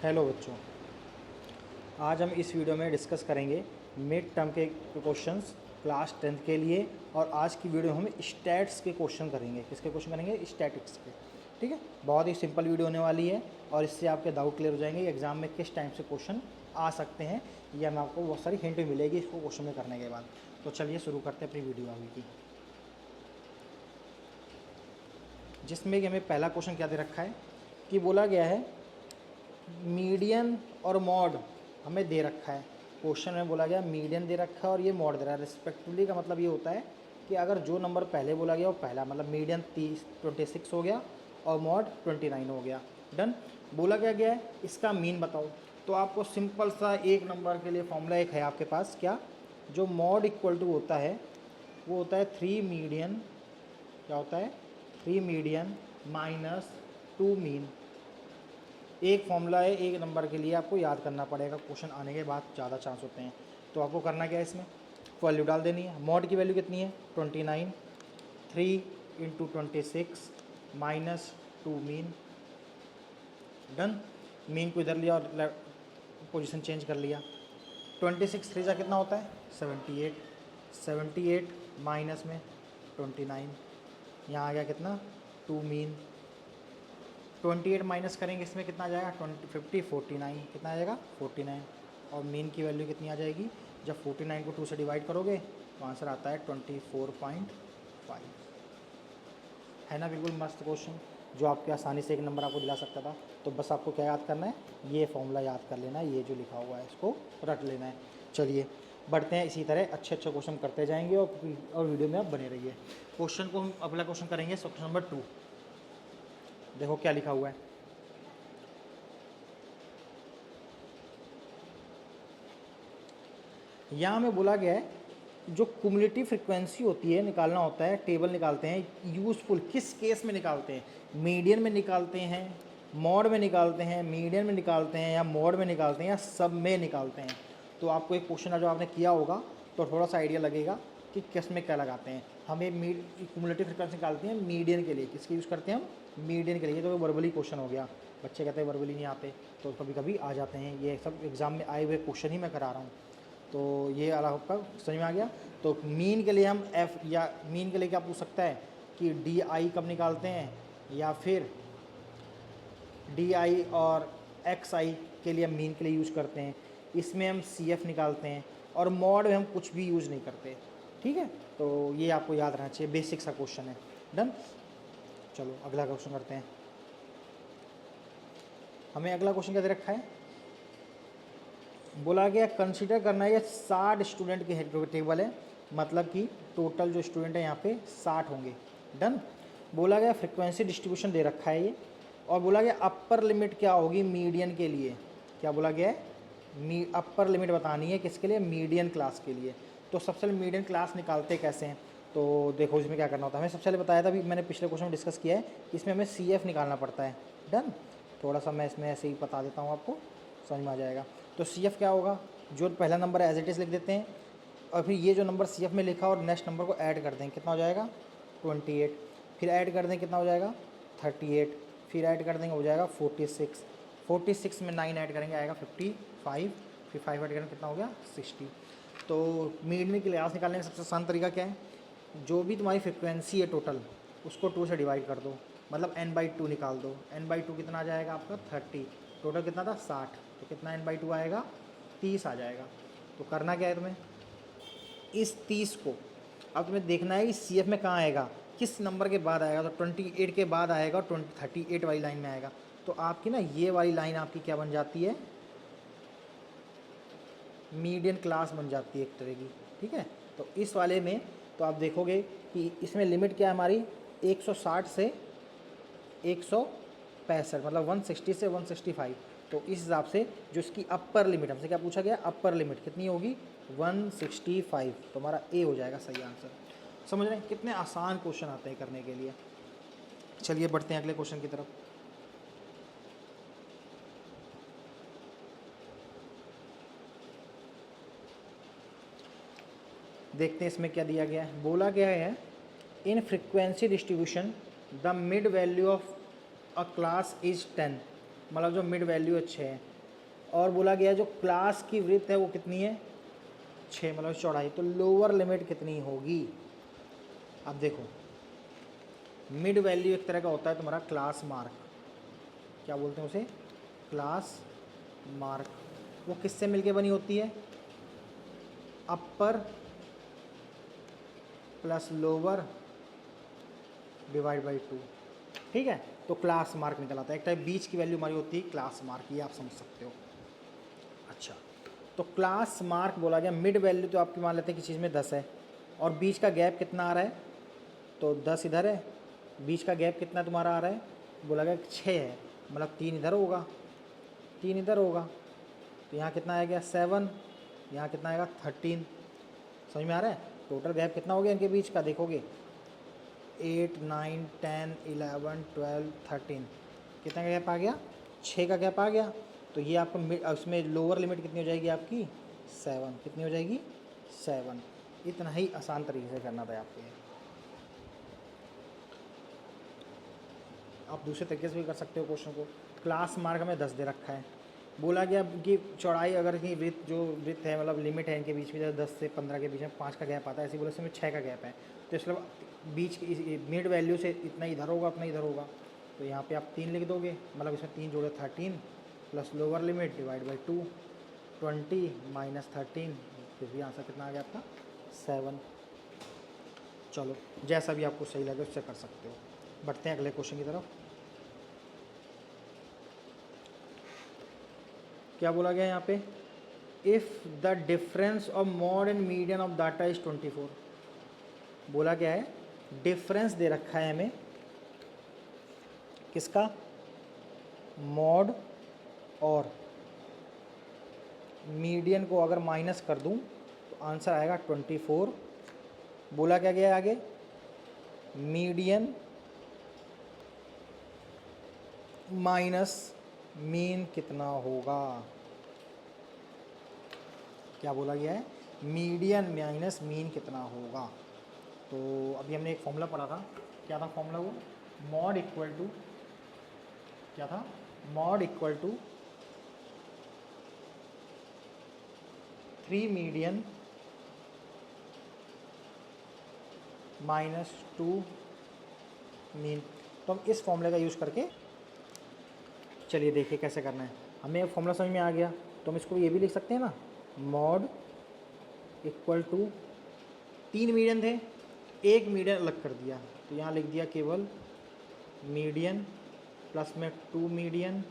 Hello बच्चों, आज हम इस वीडियो में डिस्कस करेंगे मिड टर्म के क्वेश्चंस क्लास 10th के लिए। और आज की वीडियो हम स्टैट्स के क्वेश्चन करेंगे। किसके क्वेश्चन करेंगे? स्टैटिक्स के। ठीक है, बहुत ही सिंपल वीडियो होने वाली है और इससे आपके डाउट क्लियर हो जाएंगे एग्जाम में किस टाइम से क्वेश्चन आ सकते हैं। ये हमें आपको बहुत सारी हिंट मिलेगी इसको क्वेश्चन में करने के बाद। तो चलिए शुरू करते हैं अपनी वीडियो अभी की, जिसमें कि हमें पहला क्वेश्चन क्या दे रखा है कि बोला गया है मीडियन और मॉड हमें दे रखा है। क्वेश्चन में बोला गया मीडियन दे रखा है और ये मॉड दे रहा है। रिस्पेक्टिवली का मतलब ये होता है कि अगर जो नंबर पहले बोला गया वो पहला, मतलब मीडियन 26 हो गया और मॉड 29 हो गया। डन। बोला गया है इसका मीन बताओ। तो आपको सिंपल सा एक नंबर के लिए फॉर्मूला एक है आपके पास, क्या? जो मॉड इक्वल टू होता है वो होता है 3 मीडियन, क्या होता है? 3 मीडियन माइनस 2 मीन। एक फॉर्मूला है एक नंबर के लिए, आपको याद करना पड़ेगा, क्वेश्चन आने के बाद ज़्यादा चांस होते हैं। तो आपको करना क्या है, इसमें वैल्यू डाल देनी है। मॉड की वैल्यू कितनी है? 29, 3 into 26 minus 2 mean. Done. Mean को इधर लिया और पोजीशन चेंज कर लिया। 26 3 कितना होता है? 78। 78 माइनस में 29, यहाँ आ गया कितना? 2 मीन। 28 माइनस करेंगे इसमें कितना आ जाएगा? 50 49, कितना आ जाएगा? 49। और मीन की वैल्यू कितनी आ जाएगी? जब 49 को 2 से डिवाइड करोगे तो आंसर आता है 24.5। है ना? बिल्कुल मस्त क्वेश्चन जो आपके आसानी से एक नंबर आपको दिला सकता था। तो बस आपको क्या याद करना है? ये फॉर्मूला याद कर लेना है, ये जो लिखा हुआ है इसको रट लेना है। चलिए बढ़ते हैं, इसी तरह अच्छे अच्छे क्वेश्चन करते जाएंगे और वीडियो में आप बने रहिए। क्वेश्चन को हम अगला क्वेश्चन करेंगे, क्वेश्चन नंबर 2। देखो क्या लिखा हुआ है। यहाँ में बोला गया है जो क्युमुलेटिव फ्रीक्वेंसी होती है निकालना होता है, टेबल निकालते हैं। यूज़फुल किस केस में निकालते हैं? मीडियन में निकालते हैं, मॉड में निकालते हैं, मीडियन में निकालते हैं, या मॉड में निकालते हैं, या सब में निकालते हैं। तो आपको एक क्वेश्चन जो आपने किया होगा तो थोड़ा सा आइडिया लगेगा कि किस में क्या लगाते हैं। हमें क्युमुलेटिव फ्रीक्वेंसी निकालते हैं मीडियन के लिए। किसके यूज़ करते हैं हम? मीडियन के लिए। तो वर्बली क्वेश्चन हो गया। बच्चे कहते हैं वर्बली नहीं आते, तो कभी कभी आ जाते हैं। ये सब एग्ज़ाम में आए हुए क्वेश्चन ही मैं करा रहा हूँ। तो ये वाला आपका समझ में आ गया। तो मीन के लिए हम एफ, या मीन के लिए क्या पूछ सकता है कि डी आई कब निकालते हैं, या फिर डी आई और एक्स आई के लिए हम मीन के लिए यूज़ करते हैं। इसमें हम सी एफ निकालते हैं, और मॉड में हम कुछ भी यूज़ नहीं करते। ठीक है, तो ये आपको याद रहना चाहिए, बेसिक सा क्वेश्चन है। डन। चलो अगला क्वेश्चन करते हैं। हमें अगला क्वेश्चन क्या दे रखा है? बोला गया कंसीडर करना है ये 60 स्टूडेंट की टेबल है, मतलब कि टोटल जो स्टूडेंट है यहाँ पे 60 होंगे। डन। बोला गया फ्रीक्वेंसी डिस्ट्रीब्यूशन दे रखा है ये, और बोला गया अपर लिमिट क्या होगी मीडियन के लिए। क्या बोला गया है? अपर लिमिट बतानी है किसके लिए? मीडियन क्लास के लिए। तो सबसे पहले मीडियन क्लास निकालते कैसे हैं? तो देखो इसमें क्या करना होता है। हमें सबसे पहले बताया था, अभी मैंने पिछले क्वेश्चन में डिस्कस किया है, इसमें हमें सी एफ निकालना पड़ता है। डन। थोड़ा सा मैं इसमें ऐसे ही बता देता हूँ, आपको समझ में आ जाएगा। तो सी एफ क्या होगा? जो पहला नंबर एज इट इज़ लिख देते हैं, और फिर ये जो नंबर सी एफ में लिखा और नेक्स्ट नंबर को ऐड कर दें, कितना हो जाएगा? 28। फिर ऐड कर दें, कितना हो जाएगा? 38। फिर ऐड कर देंगे, हो जाएगा 46। 46 में 9 ऐड करेंगे, आएगा 55। फिर 5 ऐड करेंगे, कितना हो गया? 60। तो मीडियन की क्लास निकालने का सबसे आसान तरीका क्या है? जो भी तुम्हारी फ्रिक्वेंसी है टोटल, उसको 2 से डिवाइड कर दो, मतलब n/2 निकाल दो। n/2 कितना आ जाएगा आपका? 30। टोटल कितना था? 60। तो कितना n/2 आएगा? 30 आ जाएगा। तो करना क्या है तुम्हें? इस 30 को अब तुम्हें देखना है कि सी एफ में कहाँ आएगा, किस नंबर के बाद आएगा। तो 28 के बाद आएगा और 38 वाली लाइन में आएगा। तो आपकी ना ये वाली लाइन आपकी क्या बन जाती है? मीडियन क्लास बन जाती है एक तरह की। ठीक है, तो इस वाले में तो आप देखोगे कि इसमें लिमिट क्या है हमारी? 160 से 165, मतलब 160 से 165। तो इस हिसाब से जो इसकी अपर लिमिट, हमसे क्या पूछा गया? अपर लिमिट कितनी होगी? 165। तो हमारा ए हो जाएगा सही आंसर। समझ रहे हैं कितने आसान क्वेश्चन आते हैं करने के लिए। चलिए बढ़ते हैं अगले क्वेश्चन की तरफ। देखते हैं इसमें क्या दिया गया है। बोला गया है in frequency distribution the mid value of a class is 10, मतलब जो मिड वैल्यू अच्छे है और बोला गया जो क्लास की विड्थ है वो कितनी है 6 मतलब चौड़ाई, तो लोअर लिमिट कितनी होगी। अब देखो मिड वैल्यू एक तरह का होता है तुम्हारा क्लास मार्क, क्या बोलते हैं उसे, क्लास मार्क। वो किससे मिलके बनी होती है, अपर प्लस लोअर डिवाइड बाई 2, ठीक है। तो क्लास मार्क निकल आता है, एक टाइप बीच की वैल्यू हमारी होती है क्लास मार्क, ये आप समझ सकते हो। अच्छा, तो क्लास मार्क बोला गया, मिड वैल्यू तो आपकी मान लेते हैं कि चीज़ में 10 है, और बीच का गैप कितना आ रहा है, तो 10 इधर है, बीच का गैप कितना तुम्हारा आ रहा है, बोला गया 6 है, मतलब 3 इधर होगा 3 इधर होगा, तो यहाँ कितना आ गया 7, यहाँ कितना आएगा 13, समझ में आ रहा है। टोटल गैप कितना हो गया इनके बीच का, देखोगे 8 9 10 11 12 13, कितना का गैप आ गया, 6 का गैप आ गया। तो ये आपको उसमें लोअर लिमिट कितनी हो जाएगी आपकी 7, कितनी हो जाएगी 7। इतना ही आसान तरीके से करना था आपको ये। आप दूसरे तरीके से भी कर सकते हो क्वेश्चन को। क्लास मार्क हमें 10 दे रखा है, बोला गया कि चौड़ाई अगर की विड्थ जो विड्थ है मतलब लिमिट है इनके बीच में, जैसे 10 से 15 के बीच में 5 का गैप आता है, ऐसे बोले इसमें 6 का गैप है, तो इसलिए बीच की मिड वैल्यू से इतना इधर होगा उतना इधर होगा, तो यहाँ पे आप 3 लिख दोगे, मतलब इसमें 3 जोड़े 13 plus lower limit divide by 2, 20 minus 13, फिर भी आंसर कितना आ गया आपका 7। चलो जैसा भी आपको सही लगे उससे कर सकते हो। बढ़ते हैं अगले क्वेश्चन की तरफ। क्या बोला गया यहाँ पे, if the difference of mod and median of data is 24, बोला क्या है, डिफरेंस दे रखा है हमें किसका, मॉड और मीडियन को अगर माइनस कर दूं तो आंसर आएगा 24। बोला क्या गया है आगे, मीडियन माइनस मीन कितना होगा, क्या बोला गया है, मीडियन माइनस मीन कितना होगा। तो अभी हमने एक फॉर्मूला पढ़ा था, क्या था फॉर्मूला वो, मॉड इक्वल टू, क्या था, mode equal to 3 median minus 2 mean. तो हम इस फॉर्मूले का यूज़ करके, चलिए देखिए कैसे करना है। हमें फॉर्मूला समझ में आ गया, तो हम इसको ये भी लिख सकते हैं ना, मॉड इक्वल टू 3 मीडियन थे, एक मीडियन अलग कर दिया, तो यहाँ लिख दिया केवल मीडियन प्लस में 2 मीडियन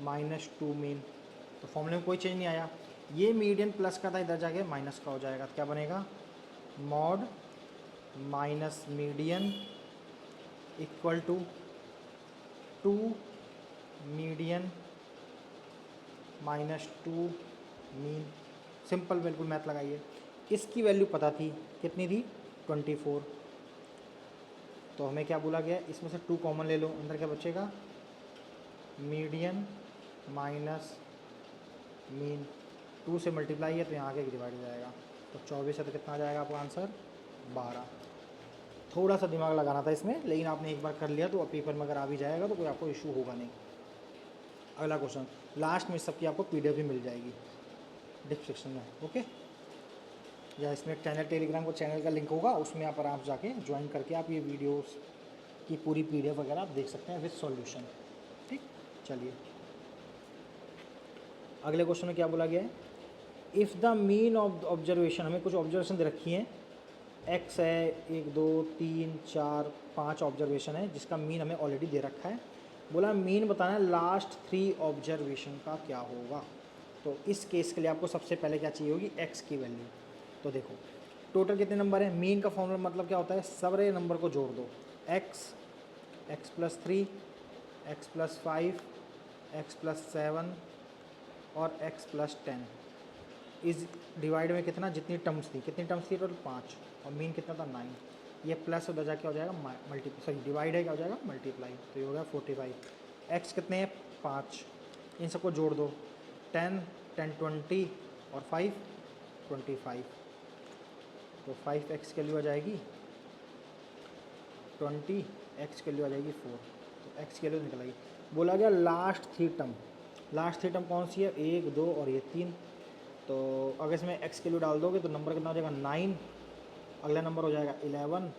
माइनस 2 मीन। तो फॉर्मूले में कोई चेंज नहीं आया, ये मीडियन प्लस का था इधर जाके माइनस का हो जाएगा, तो क्या बनेगा, mode minus median equal to 2 median minus 2 mean. Simple बिल्कुल मैथ लगाइए। इसकी वैल्यू पता थी कितनी थी 24, तो हमें क्या बोला गया, इसमें से 2 कॉमन ले लो, अंदर क्या बचेगा, मीडियन माइनस मीन, 2 से मल्टीप्लाई है तो यहाँ आगे डिवाइड हो जाएगा, तो 24 है तो कितना आ जाएगा आपका आंसर 12। थोड़ा सा दिमाग लगाना था इसमें, लेकिन आपने एक बार कर लिया तो अब पेपर में अगर आ भी जाएगा तो कोई आपको इशू होगा नहीं। अगला क्वेश्चन, लास्ट में सबकी आपको PDF भी मिल जाएगी डिस्क्रिप्शन में, ओके, या इसमें चैनल टेलीग्राम को चैनल का लिंक होगा, उसमें आप आराम से जाके ज्वाइन करके आप ये वीडियोस की पूरी PDF वगैरह आप देख सकते हैं विद सॉल्यूशन, ठीक। चलिए अगले क्वेश्चन में क्या बोला गया है, if the mean of observation, हमें कुछ ऑब्जर्वेशन दे रखी हैं, एक्स है 1 2 3 4 5 ऑब्जर्वेशन है जिसका मीन हमें ऑलरेडी दे रखा है, बोला मीन बताना है लास्ट 3 ऑब्जर्वेशन का क्या होगा। तो इस केस के लिए आपको सबसे पहले क्या चाहिए होगी, एक्स की वैल्यू। तो देखो टोटल कितने नंबर है, मीन का फॉर्मूला मतलब क्या होता है, सारे नंबर को जोड़ दो, x plus 3 x plus 5 x plus 7 और एक्स प्लस 10 इज डिवाइड में कितना, जितनी टर्म्स थी, कितनी टर्म्स थी टोटल 5, और मीन कितना था 9, ये प्लस उधर जाके हो जाएगा मल्टीप्लाई, सॉरी डिवाइड है क्या हो जाएगा मल्टीप्लाई, तो ये हो गया 45। एक्स कितने हैं 5, इन सबको जोड़ दो, 10 10 20 और 5 25, तो 5x की वैल्यू आ जाएगी 20, x की वैल्यू आ जाएगी 4, तो x की वैल्यू निकल आएगी। बोला गया लास्ट 3 टर्म, लास्ट 3 टर्म कौन सी है, 1 2 और ये 3। तो अगर इसमें x की वैल्यू डाल दोगे तो नंबर कितना हो जाएगा 9, अगला नंबर हो जाएगा 11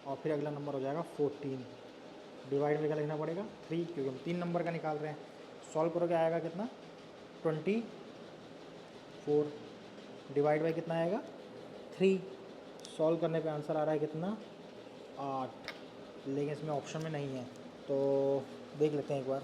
और फिर अगला नंबर हो जाएगा 14। डिवाइड में क्या लिखना पड़ेगा 3, क्योंकि हम 3 नंबर का निकाल रहे हैं। सॉल्व करोगे आएगा कितना 24, डिवाइड बाई कितना आएगा 3। सॉल्व करने पे आंसर आ रहा है कितना 8, लेकिन इसमें ऑप्शन में नहीं है, तो देख लेते हैं एक बार।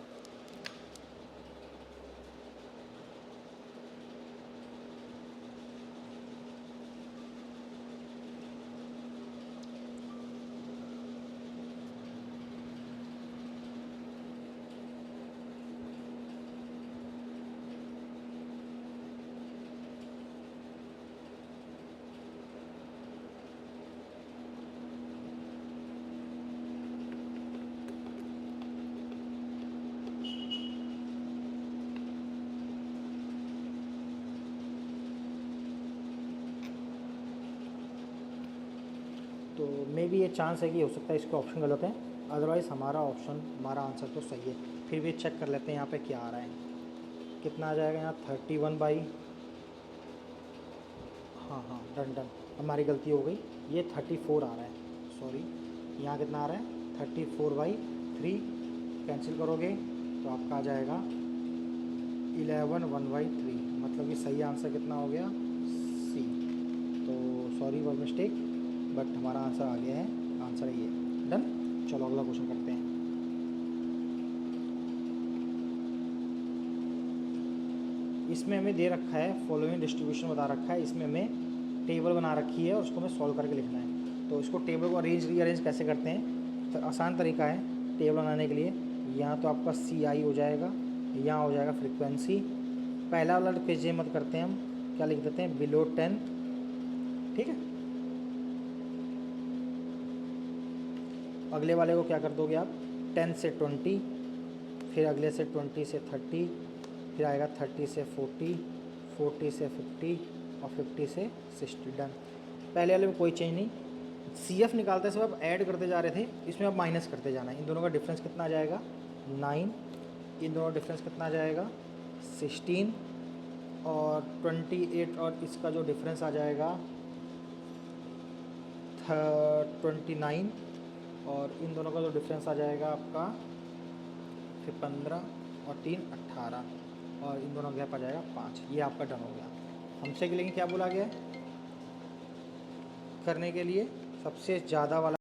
तो मे भी ये चांस है कि हो सकता है इसके ऑप्शन गलत हैं, अदरवाइज़ हमारा आंसर तो सही है। फिर भी चेक कर लेते हैं यहाँ पे क्या आ रहा है, कितना आ जाएगा यहाँ 31 बाई, हाँ डन, हमारी गलती हो गई, ये 34 आ रहा है, सॉरी यहाँ कितना आ रहा है 34/3, कैंसिल करोगे तो आपका आ जाएगा 11/1/3, मतलब कि सही आंसर कितना हो गया सी। तो सॉरी फॉर मिस्टेक, बट हमारा आंसर आ गया है, आंसर ये डन। चलो अगला क्वेश्चन करते हैं। इसमें हमें दे रखा है फॉलोइंग डिस्ट्रीब्यूशन बता रखा है, इसमें हमें टेबल बना रखी है और उसको हमें सॉल्व करके लिखना है। तो इसको टेबल को रीअरेंज कैसे करते हैं, तो आसान तरीका है टेबल बनाने के लिए। यहाँ तो आपका CI हो जाएगा, यहाँ हो जाएगा फ्रीक्वेंसी, पहला वाला पेज मत करते हैं हम, क्या लिख देते हैं बिलो 10, ठीक है। अगले वाले को क्या कर दोगे आप 10 से 20, फिर अगले से 20 से 30, फिर आएगा 30 से 40, 40 से 50 और 50 से 60, डन। पहले वाले में कोई चेंज नहीं, CF निकालते समय आप ऐड करते जा रहे थे, इसमें आप माइनस करते जाना है। इन दोनों का डिफरेंस कितना आ जाएगा 9, इन दोनों का डिफरेंस कितना आ जाएगा 16 और 28, और इसका जो डिफरेंस आ जाएगा 29, और इन दोनों का जो डिफरेंस आ जाएगा आपका फिर 15 और 3 18, और इन दोनों का गैप आ जाएगा 5। ये आपका डन हो गया। हमसे लेकिन क्या बोला गया है करने के लिए, सबसे ज़्यादा वाला